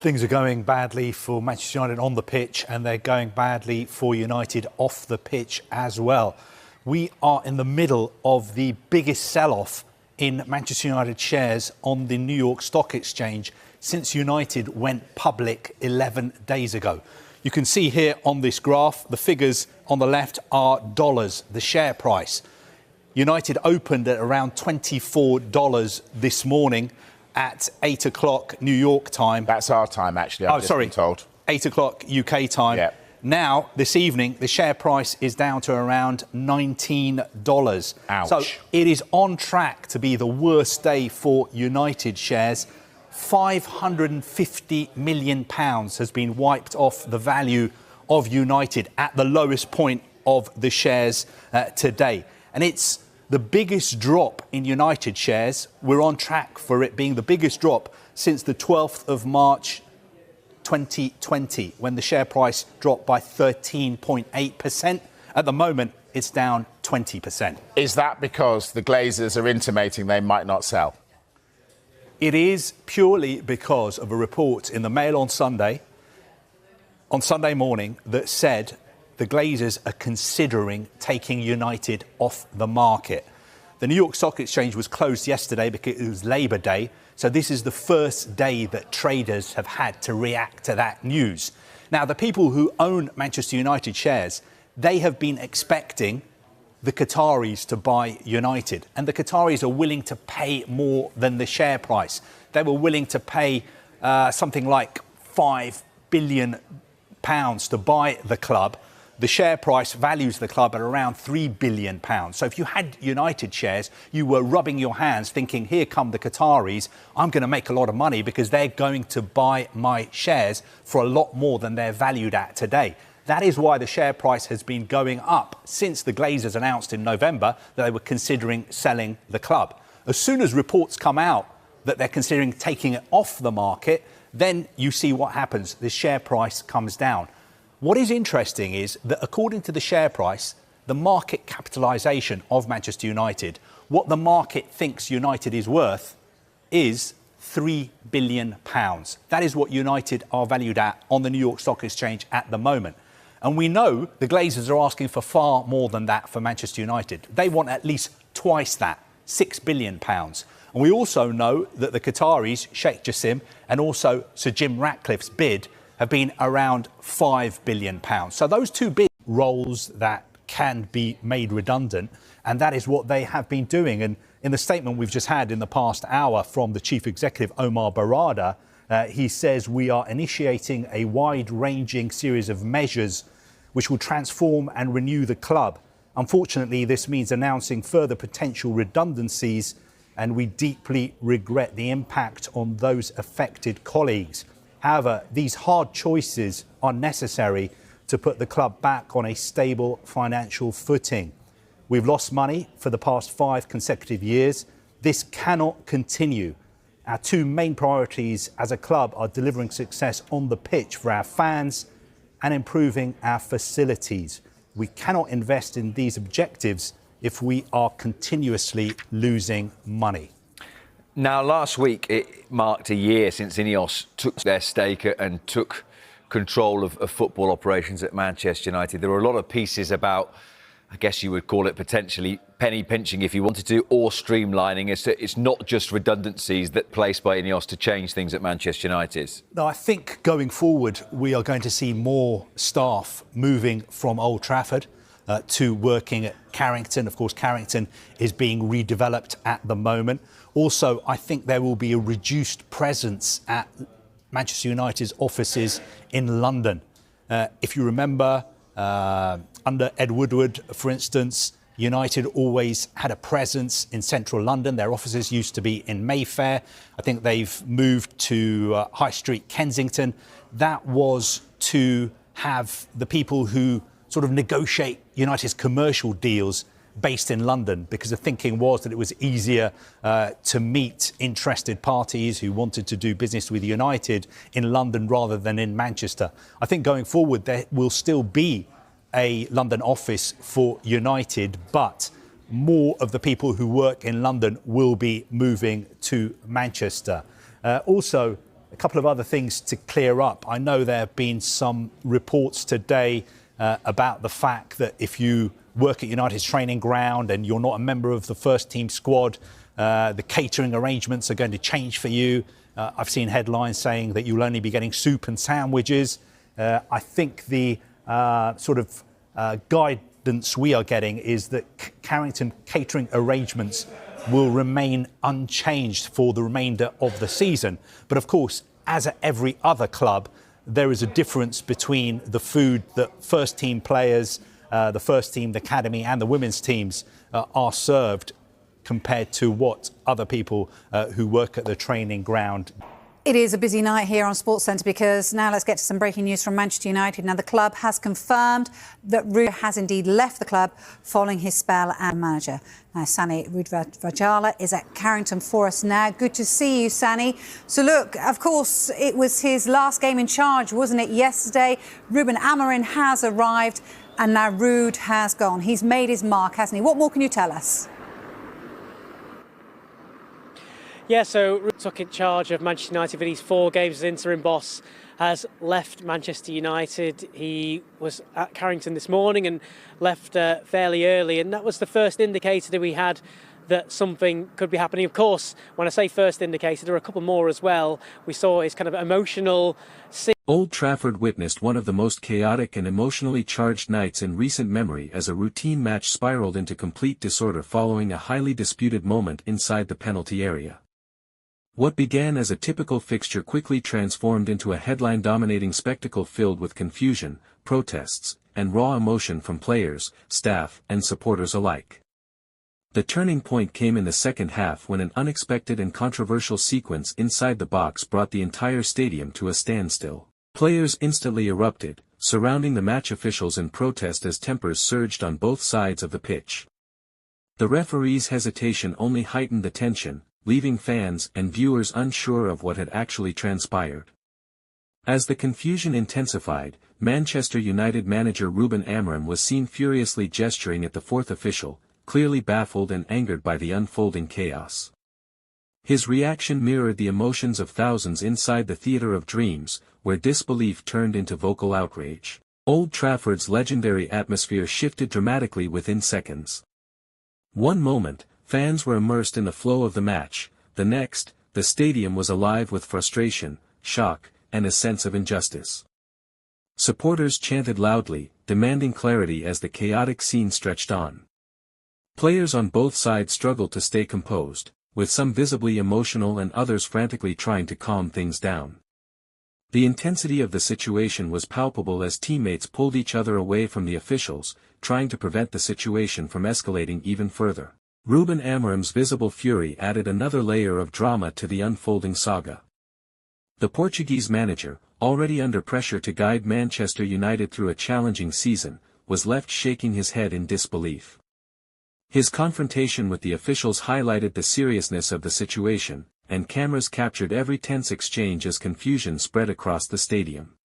Things are going badly for Manchester United on the pitch, and they're going badly for United off the pitch as well. We are in the middle of the biggest sell-off in Manchester United shares on the New York Stock Exchange since United went public 11 days ago. You can see here on this graph, the figures on the left are dollars, the share price. United opened at around $24 this morning at 8 o'clock New York time. That's our time, actually. I've just been told. 8 o'clock UK time. Yeah. Now, this evening, the share price is down to around $19. Ouch. So it is on track to be the worst day for United shares. £550 million has been wiped off the value of United at the lowest point of the shares today. And it's the biggest drop in United shares. We're on track for it being the biggest drop since the 12th of March 2020, when the share price dropped by 13.8%. At the moment, it's down 20%. Is that because the Glazers are intimating they might not sell? It is purely because of a report in the Mail on Sunday morning, that said the Glazers are considering taking United off the market. The New York Stock Exchange was closed yesterday because it was Labour Day. So this is the first day that traders have had to react to that news. Now, the people who own Manchester United shares, they have been expecting the Qataris to buy United. And the Qataris are willing to pay more than the share price. They were willing to pay something like £5 billion to buy the club. The share price values the club at around £3 billion. So if you had United shares, you were rubbing your hands thinking, here come the Qataris, I'm going to make a lot of money because they're going to buy my shares for a lot more than they're valued at today. That is why the share price has been going up since the Glazers announced in November that they were considering selling the club. As soon as reports come out that they're considering taking it off the market, then you see what happens. The share price comes down. What is interesting is that according to the share price, the market capitalisation of Manchester United, what the market thinks United is worth, is £3 billion. That is what United are valued at on the New York Stock Exchange at the moment. And we know the Glazers are asking for far more than that for Manchester United. They want at least twice that, £6 billion. And we also know that the Qataris, Sheikh Jassim, and also Sir Jim Ratcliffe's bid have been around £5 billion. So those two big roles that can be made redundant, and that is what they have been doing. And in the statement we've just had in the past hour from the Chief Executive, Omar Barada, he says we are initiating a wide-ranging series of measures which will transform and renew the club. Unfortunately, this means announcing further potential redundancies, and we deeply regret the impact on those affected colleagues. However, these hard choices are necessary to put the club back on a stable financial footing. We've lost money for the past 5 consecutive years. This cannot continue. Our two main priorities as a club are delivering success on the pitch for our fans and improving our facilities. We cannot invest in these objectives if we are continuously losing money. Now, last week, it marked a year since Ineos took their stake and took control of football operations at Manchester United. There were a lot of pieces about, I guess you would call it potentially penny pinching if you wanted to, or streamlining. It's not just redundancies that placed by Ineos to change things at Manchester United. No, I think going forward, we are going to see more staff moving from Old Trafford to working at Carrington. Of course, Carrington is being redeveloped at the moment. Also, I think there will be a reduced presence at Manchester United's offices in London. If you remember, under Ed Woodward, for instance, United always had a presence in central London. Their offices used to be in Mayfair. I think they've moved to High Street, Kensington. That was to have the people who sort of negotiate United's commercial deals based in London, because the thinking was that it was easier to meet interested parties who wanted to do business with United in London rather than in Manchester. I think going forward there will still be a London office for United, but more of the people who work in London will be moving to Manchester. Also, couple of other things to clear up. I know there have been some reports today about the fact that if you work at United's training ground and you're not a member of the first team squad, the catering arrangements are going to change for you. I've seen headlines saying that you'll only be getting soup and sandwiches. I think the guidance we are getting is that Carrington catering arrangements will remain unchanged for the remainder of the season. But of course, as at every other club, there is a difference between the food that first team players, the first team, the academy and the women's teams are served compared to what other people who work at the training ground. It is a busy night here on SportsCentre because now let's get to some breaking news from Manchester United. Now the club has confirmed that Rúben has indeed left the club following his spell as manager. Now Sani Rudvajala is at Carrington for us now. Good to see you, Sani. So look, of course, it was his last game in charge, wasn't it, yesterday? Rúben Amorim has arrived and now Ruud has gone. He's made his mark, hasn't he? What more can you tell us? Yeah, so Ruud took in charge of Manchester United for these 4 games as interim boss, has left Manchester United. He was at Carrington this morning and left fairly early, and that was the first indicator that we had that something could be happening. Of course, when I say first indicator, there are a couple more as well. We saw his kind of emotional... Old Trafford witnessed one of the most chaotic and emotionally charged nights in recent memory as a routine match spiraled into complete disorder following a highly disputed moment inside the penalty area. What began as a typical fixture quickly transformed into a headline-dominating spectacle filled with confusion, protests, and raw emotion from players, staff, and supporters alike. The turning point came in the second half when an unexpected and controversial sequence inside the box brought the entire stadium to a standstill. Players instantly erupted, surrounding the match officials in protest as tempers surged on both sides of the pitch. The referee's hesitation only heightened the tension, leaving fans and viewers unsure of what had actually transpired. As the confusion intensified, Manchester United manager Rúben Amorim was seen furiously gesturing at the fourth official, clearly baffled and angered by the unfolding chaos. His reaction mirrored the emotions of thousands inside the Theatre of Dreams, where disbelief turned into vocal outrage. Old Trafford's legendary atmosphere shifted dramatically within seconds. One moment, fans were immersed in the flow of the match. The next, the stadium was alive with frustration, shock, and a sense of injustice. Supporters chanted loudly, demanding clarity as the chaotic scene stretched on. Players on both sides struggled to stay composed, with some visibly emotional and others frantically trying to calm things down. The intensity of the situation was palpable as teammates pulled each other away from the officials, trying to prevent the situation from escalating even further. Rúben Amorim's visible fury added another layer of drama to the unfolding saga. The Portuguese manager, already under pressure to guide Manchester United through a challenging season, was left shaking his head in disbelief. His confrontation with the officials highlighted the seriousness of the situation, and cameras captured every tense exchange as confusion spread across the stadium.